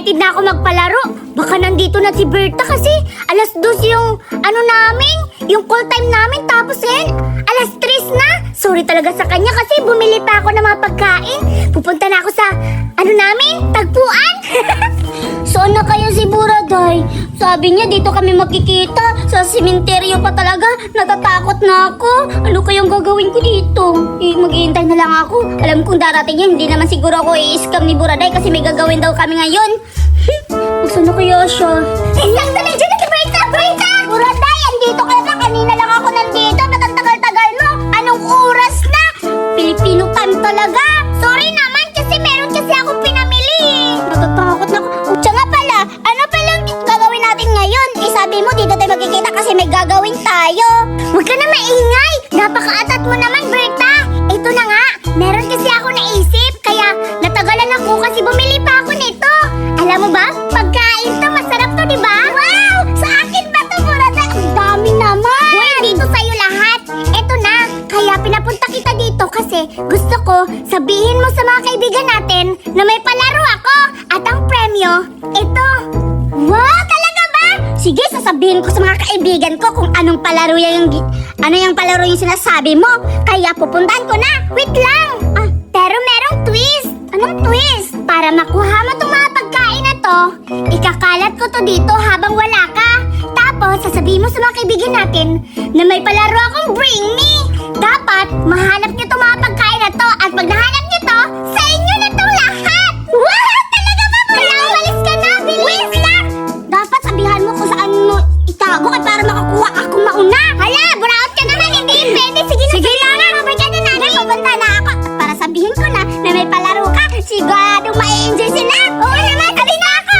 excited na ako magpalaro. Baka nandito na si Berta kasi alas 2 yung yung call time namin. Tapos alas 3 na. Sorry talaga sa kanya kasi bumili pa ako ng mga pagkain. Pupunta na ako sa tagpuan. Saan na kaya si Buraday? Sabi niya dito kami magkikita. Sa simenteryo pa talaga. Natatakot na ako. Ano kayang gagawin ko dito? Maghihintay na lang ako. Alam kong darating yan. Hindi naman siguro ako i-scam ni Buraday kasi may gagawin daw kami ngayon. Saan na kaya siya? Sakto na dyan na si Berta! Berta! Buraday! Andito ka na! Kanina lang ako nandito. Tagal-tagal mo. Anong oras na? Filipino time talaga. Sorry naman kasi meron kasi akong pinamili. Natatakot na ako. Siya nga pala, ano palang gagawin natin ngayon? Sabi mo dito tayo magkikita kasi may gagawin tayo. Huwag ka na maingay. Napakaatat mo naman, Berta. Ito na nga. Meron kasi ako naisip. Kaya natagalan ako kasi bumili pa ako nito. Alam mo ba? Pagkain to, masarap to, di ba? Wow! Sa akin ba to, Buraday? Ang dami naman. Uy, dito sa'yo lahat. Ito na. Kaya pinapunta kita dito kasi gusto ko sabihin mo sa mga kaibigan natin na may palaro ako. At ang premyo, ito. Wow, talaga ba? Sige, sasabihin ko sa mga kaibigan ko kung anong palaro yung palaro yung sinasabi mo. Kaya pupuntahan ko na. Wait lang. Pero merong twist. Anong twist? Para makuha mo itong mga pagkain na to, ikakalat ko to dito habang wala ka. Tapos, sasabihin mo sa mga kaibigan natin na may palaro akong Bring Me. Dapat, mahanap niyo itong mga pagkain na to. At pag nahanap niyo to, sa inyo na itong lahat. Wow! Talaga ba? Kaya umalis ka na. Bilis lang. Dapat sabihan mo kung saan mo itago para makakuha akong mauna. Hala, buraot ka naman. Hindi pwede. Sige na. Mabagyan na natin. Pupunta na ako. At para sabihin ko na may palaro ka, siguradong ma-enjoy sila. Oo naman, sabi na ako.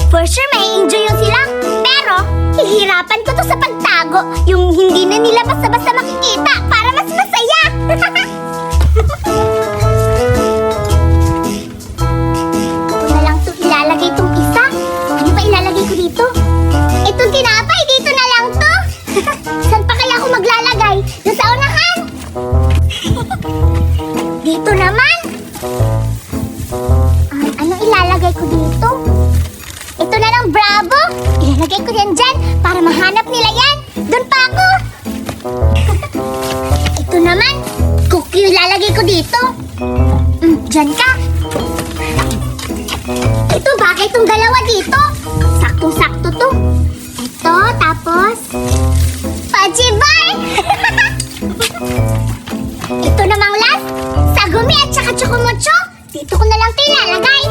For sure, ma-enjoy yun sila. Pero, hihirapan ko to sa pagtago. Yung hindi na nila basta-basta makikita para mas masaya. Ito na lang to ilalagay itong isa. Ano ba ilalagay ko dito? Itong tinapay, dito na lang to. Saan pa kaya ako maglalagay? Doon sa unahan. Dito naman. Ano ilalagay ko dito? Ito na lang, Bravo. Ilalagay ko yan dyan para mahanap nila yan. Doon pa ako. Ito naman. Cookie ilalagay ko dito. Dyan ka. Ito, bagay itong dalawa dito. Saktong-sakto to. Ito, tapos Pajibar. Ito namang last. Sagumi at saka Chocomucho. Dito ko na lang ito ilalagay.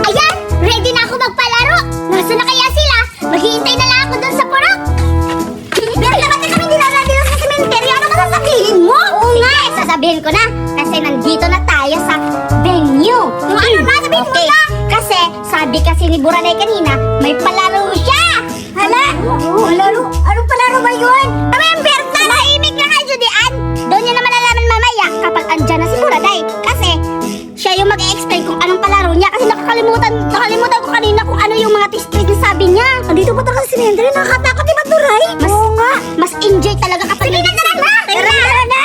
Ayan, ready na ako magpalaro. Nasaan na kaya sila? Maghihintay na lang ako doon sa purok. Berta, ba't kami nilalandi lang sa sementeryo? Ano masasabihin mo? Oo nga, sasabihin ko na. Kasi nandito na tayo sa venue. Ano na, sabihin mo na. Kasi, sabi kasi ni Buraday kanina, may palaro siya. Hala? Palaro? Anong palaro ba yun? Berta, mahimik lang kayo diyan. Doon nyo na malalaman mamaya kapag andyan na si Buraday. Kasi, siya yung mag-explain kung anong palaro niya kasi nakalimutan ko kanina kung ano yung mga twist na sabi niya. Andito pa talaga si Nendry, nakakatakot diba, Duray? Oo nga. Mas enjoy talaga kapag... Sige na, tara na! Tara na!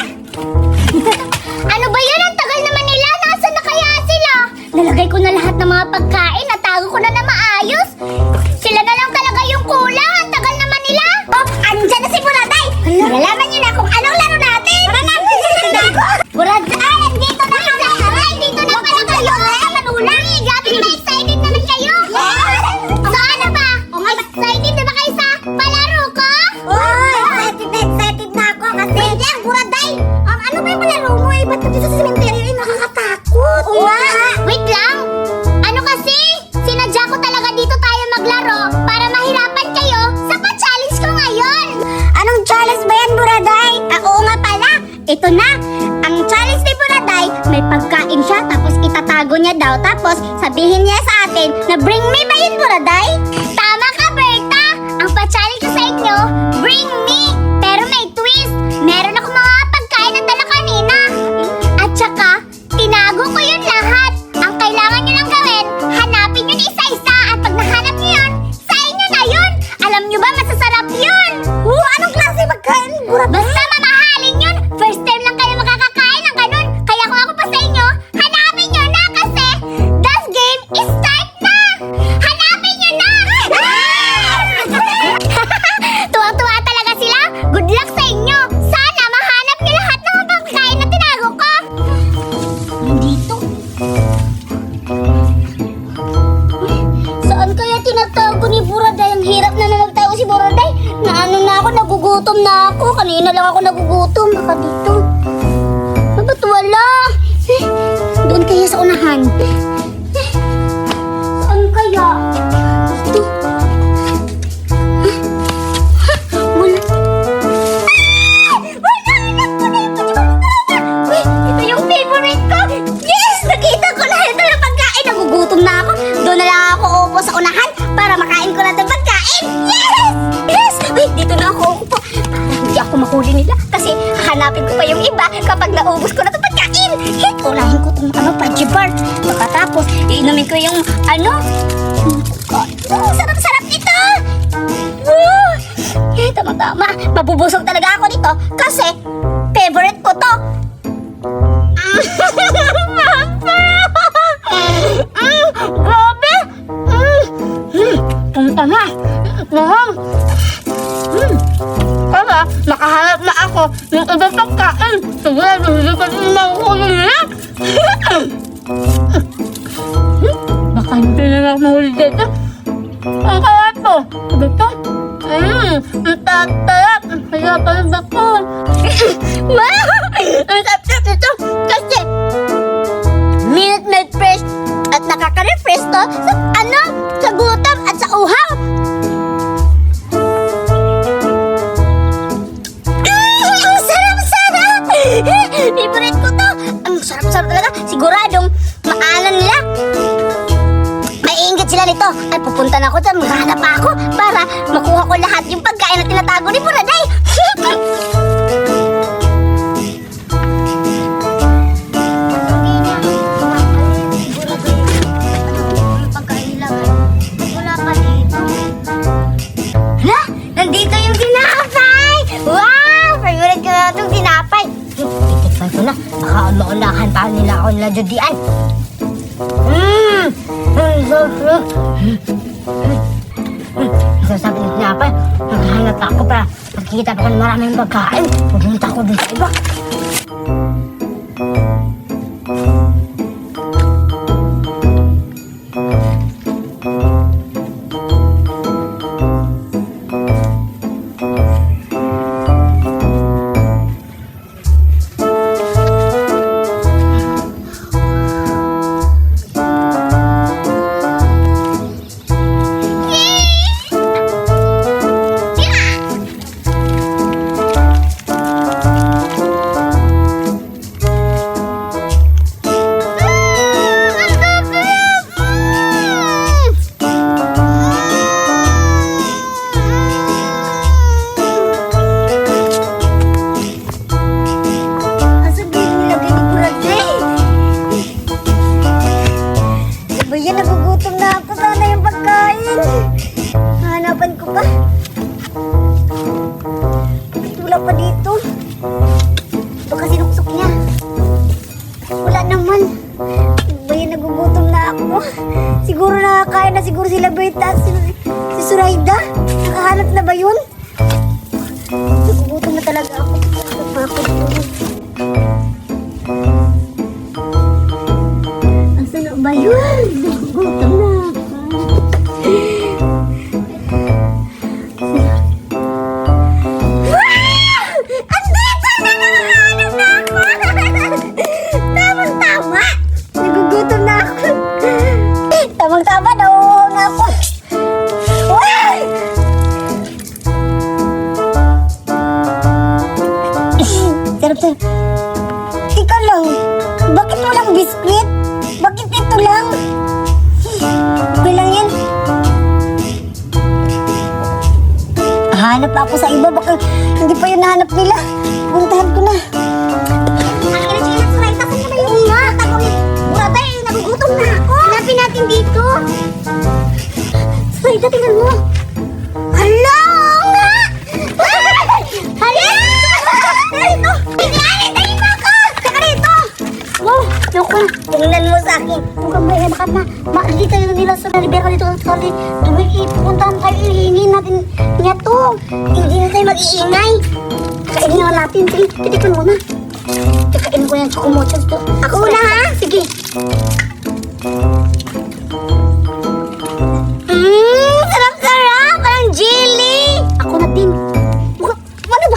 Ano ba yun? Ang tagal naman nila. Nasaan na kaya sila? Nalagay ko na lahat ng mga pagkain. Natago ko na maayos. Sila na lang talaga yung kulang. Ang tagal naman nila. Oh, andyan na si Buraday. Nalalaman niyo na kung anong laro natin. Tara na! Buraday, andito na ka. Dito na pala kayo. Manulang. Gabi na excited naman kayo. So ano ba? Excited na ba kayo sa palaro ko? Excited na ako kasi Buraday. Ano ba yung palaro mo? Ba't dito sa sementeryo nakakatakot? Wait lang. Ano kasi? Sinadya ko talaga dito tayo maglaro para mahirapan kayo sa pa-challenge ko ngayon. Anong challenge ba yan, Buraday? Oo nga pala. Ito na. Ang challenge ni Buraday, may pagkain siya tapos itatago niya daw. Tapos sabihin niya sa atin na Bring Me ba yun, Buraday? Tama ka, Berta. Ang pa-challenge ko sa inyo, Bring Me. Pero may twist. Meron ako mga pagkain na dala kanina. At saka, tinago ko yun lahat. Ang kailangan niyo lang gawin, hanapin yun isa-isa. At pag nahanap niyo yun, sa inyo na yun. Alam niyo ba, masasarap yun. Anong klase pagkain, Buraday? Basta mamahalin yun. First time lang kayo makakakain ng ganun. Kaya kung ako pa sa inyo, hanapin nyo na kasi this game is start na! Nagugutom na ako. Kanina lang ako nagugutom. Baka dito. Ba't wala? Doon kaya sa unahan. Saan kaya? Dito. Wala. Ito yung favorite ko. Yes! Nakita ko na. Ito yung pagkain. Nagugutom na ako. Doon na lang ako uupo sa unahan para makain ko na itong pagkain. Yes! Yes! Uy, dito na ako uupo. Para hindi ako mahuli nila. Kasi hanapin ko pa yung iba kapag naubos ko na itong pagkain. Unahin ko itong Fudgy Bar. Pagkatapos, iinumin ko yung sarap-sarap ito. Tama-tama. Mabubusog talaga ako dito kasi favorite ko to. Grabe! Punta na. Kaya, nakahanap na ako ng ibang pagkain. Sigurado, hindi pa rin makukulo nila. Baka hindi na lang mahuli dito. Ang kaya to? Dito? Ang tatarap. Kaya pala ba ko? Ang sarap ito. Kasi, Minute Maid Fresh at nakaka-refresh to sa gutom at sa uhaw. Ang sarap-sarap! Favorite ko to. Ang sarap-sarap talaga. Siguradong maalan nila. Maiinggit sila nito. Ay, pupunta na ako dyan. Maghanap pa ako para makuha ko lahat yung pagkain na tinatago ni Buraday. Nandito yung tinapay! Wow! Favorite ko na itong tinapay. Titikman ko na. Baka maunahan pa nila ako nila Judian. Sasabi ng tinapay, maghahanap ako para magkikita pa ng maraming pagkain. Pupunta ako dun sa iba. pa dito. Baka sinuksok niya. Wala naman. Bayan, nagugutom na ako. Siguro nakakain na siguro sila Berta, si Suraida. Nakahanap na ba yun? Nagugutom na talaga ako. Napakot ko. Asa na ba yun? Nagugutom na ako. Tamang-tama daw na ako. Wow! Sarap-sarap. Ikaw lang. Bakit walang biskwit? Bakit ito lang? Okay lang yan. Hanap ako sa iba. Baka hindi pa yun nahanap nila. Puntahan ko na. Nagugutom na ako. Hanapin natin dito. Suraida, tingnan mo. Hala nga! Hala! Dito! Tingnan ako! Saka dito! Wow! Naku, tingnan mo sa akin. Huwag may baka makikita yun nila sa Ribera dito. Tuloy, ipuntahan tayo. Ihingin natin niya to. Hindi na tayo mag-iingay. Kainin naman natin. Sige, titikman mo na. Kainin ko yung chocomochos to. Ako na ha? Sige. Sarap-sarap! Parang jelly! Ako na din. Ano ba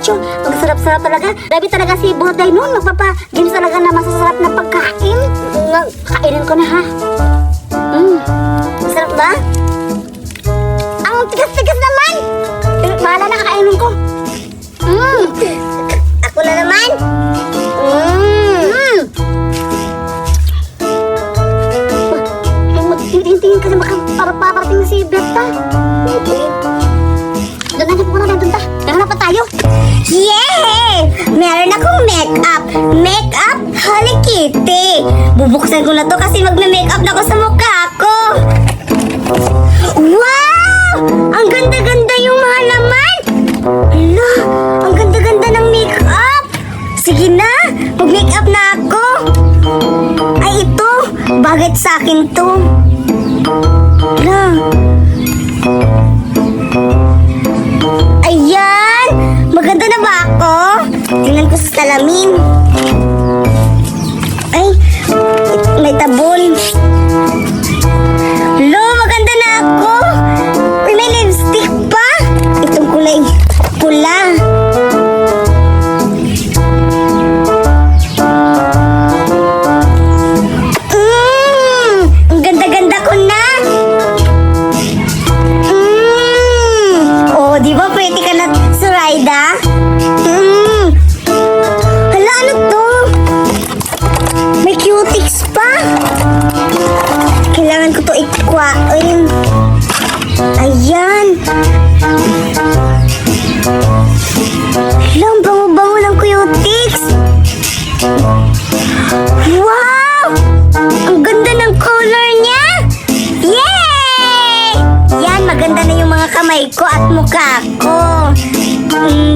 Nacho. Ang sarap-sarap talaga. Grabe talaga si Borday noon. Magpapa-games talaga na masasarap na pagkain. Kainin ko na ha. Sarap ba? Ang tigas-tigas naman. Bahala na kakainin ko. Ako na naman. Tingin kasi para paparating si Berta. Doon na po na doon ta. Tara pa tayo. Yay! Meron akong make-up. Make-up Hello Kitty. Bubuksan ko na to kasi magme-makeup na ako sa mukha ko. Wow! Ang ganda-ganda yung mga laman. Hala, ang ganda-ganda ng make-up. Sige na, mag-make-up na ako. Ay, ito. Bagay sa akin to. Hala. Ayan! Maganda na ba ako? Tingnan ko sa salamin. Ay, may tabon. Lo, maganda na ako. Uy, may lipstick pa. Itong kulay pula. Ang ganda-ganda ko na. Oh, di ba pretty ka na, Zoraida? Hala, ano to? May cutics pa. Kailangan ko to ikwain. Ayan. Hala, ang bango-bango ng cutics. Wow! Ang ganda ng color niya. Yay! Yan, maganda na yung mga kamay ko at mukha ko.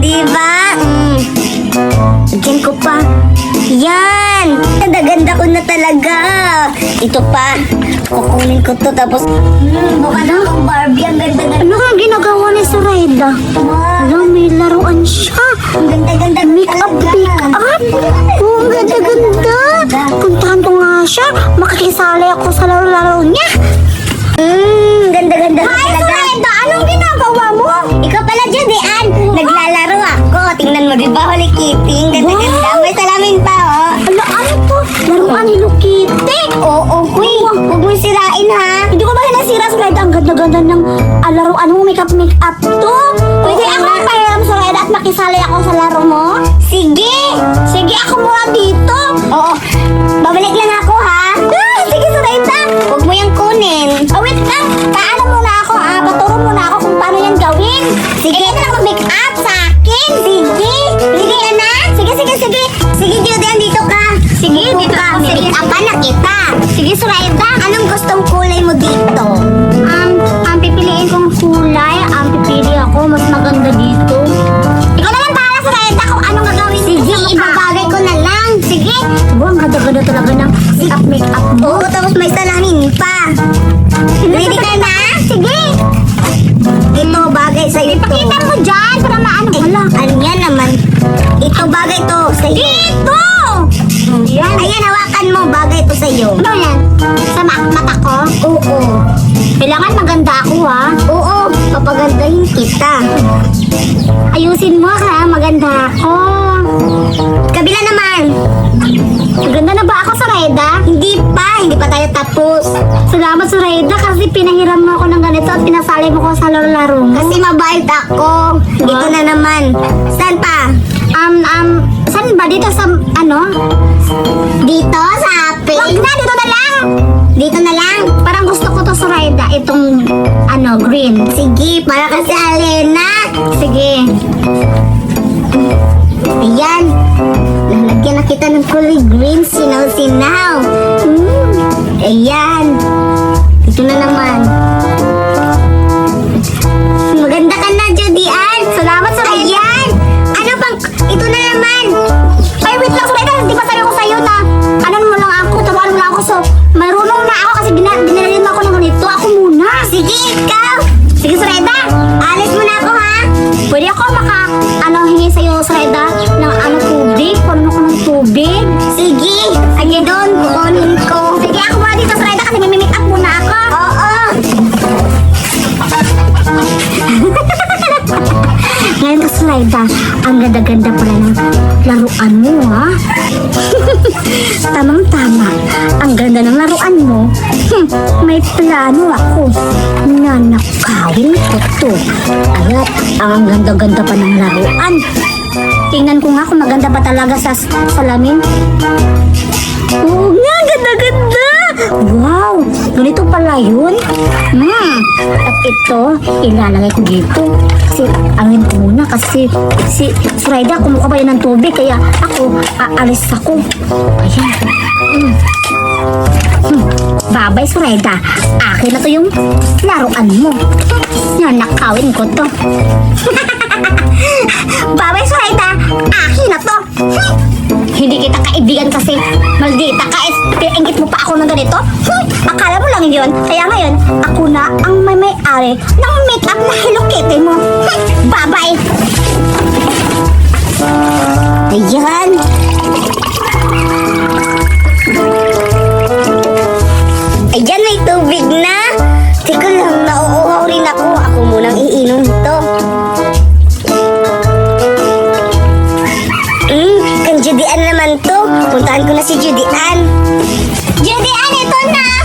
Di ba? Lagyan ko pa. Yan! Ganda-ganda ko na talaga. Ito pa. Kukunin ko to tapos... Mukha na akong Barbie. Ang ganda-ganda. Ano kang ginagawa ni Zoraida? Wow! May laruan siya. Ang ganda-ganda. Make-up. Oh, ang ganda-ganda. Puntahan ko nga siya. Makikisali ako sa laro-laro niya. Ganda-ganda na talaga. Zoraida, anong ginagawa mo? Ikaw pala dyan, Dian. Naglalaro ako. Tingnan mo, di ba, Hello Kitty? Ang ganda-ganda. May salamin pa, oh. Ano to? Laruan ni Hello Kitty? Oo, kuy. Huwag mo sirain, ha? Hindi ko ba nasira, Zoraida? Ang ganda-ganda ng laruan mo. Make-up to. Pwede ako pahiram, Zoraida, at makisali ako sa laro mo? Sige. Sige, ako muna dito. Oo. Babalik lang ako, ha? Sige, Zoraida. Huwag mo yung kunin. Oh, wait lang. Paano muna ako, ha? Paturo muna ako kung paano yan gawin. Sige. Ito na mag-make up sa akin. Sige. Sige, anak. Sige. Sige, Judy, andito ka. Sige, dito ka. Sige, apa na kita. Sige, Zoraida. Anong gustong kulay mo dito? Ang pipiliin kong kulay, pipili ako. Mas maganda dito. Ikaw naman bahala, Zoraida, kung anong gagawin. Sige, ibabagay ko na lang. Sige. Ang ganda-ganda talaga ng make-up mo. Oo, tapos may salamin pa. Ready ka na? Sige. Ito, bagay sa ito. Ipakita mo dyan para maano. Wala. Ano yan naman? Ito, bagay to sa iyo. Ito! Yan. Ayan, hawakan mo. Bagay to sa iyo. Ano yan? Sa mata ko? Oo. Kailangan maganda ako, ha? Oo. Papagandahin kita. Ayusin mo, ha? Maganda ako. Kabila naman. Maganda na ba ako, Zoraida? Hindi pa tayo tapos. Salamat, Zoraida, kasi pinahiram mo ako ng ganito at pinasali mo ko sa laro-laro mo. Kasi mabait ako. Dito na naman. Saan pa? Saan ba? Dito sa, Dito sa akin? Wag na, dito na lang. Dito na lang. Parang gusto ko to, Zoraida, itong, green. Sige, para kasi Alena. Sige. Ayan. Lalagyan na kita ng kulay green. Sinaw-sinaw. Ayan. Ito na naman. Maganda ka na, Judy Ann. Salamat, Zoraida. Ayan. Ano pang... Ito na naman. Ay, wait lang, Zoraida. Di ba sabi ko sa'yo na mo lang ako, taruan mo lang ako. So, marunong na ako kasi dinalin mo ako ng ganito. Ako muna. Sige, ikaw. Sige, Zoraida. Alis mo na ako, ha? Pwede ako hingi sa'yo, Zoraida, ng tubig? Paano ko ng tubig? Sige. Sige doon, kukunin ko. Sige, ako muna dito, Zoraida, kasi may make up muna ako. Oo. Ngayon kasi, Raida, ang ganda-ganda pala ng laruan mo, ha? Tamang-tama. Ang ganda ng laruan mo. May plano ako. Nanakawin ko to. Ayat, ang ganda-ganda pa ng laruan. Tingnan ko nga kung maganda pa talaga sa salamin. Oo nga, ganda-ganda! Wow! Ganito pala yun? At ito, ilalagay ko dito. Kasi, angin ko muna kasi si Raida kumuha pa yun ng tubig. Kaya ako, aalis ako. Ayan. Babay, Raida. Akin na to yung laruan mo. Nanakawin ko to. Babay, Raida. Akin na to. Hindi kita kaibigan kasi maldita ka eh. Pinaingit mo pa ako ng ganito? Akala mo lang yun. Kaya ngayon, ako na ang may-ari ng make-up na Hello Kitty mo. Bye-bye! Ayan. Ayan, may tubig na. Teka lang, nauuhaw rin ako. Ako munang iinom ito. Kang Judy Ann naman to. Puntahan ko na si Judy Ann. Judy Ann, ito na!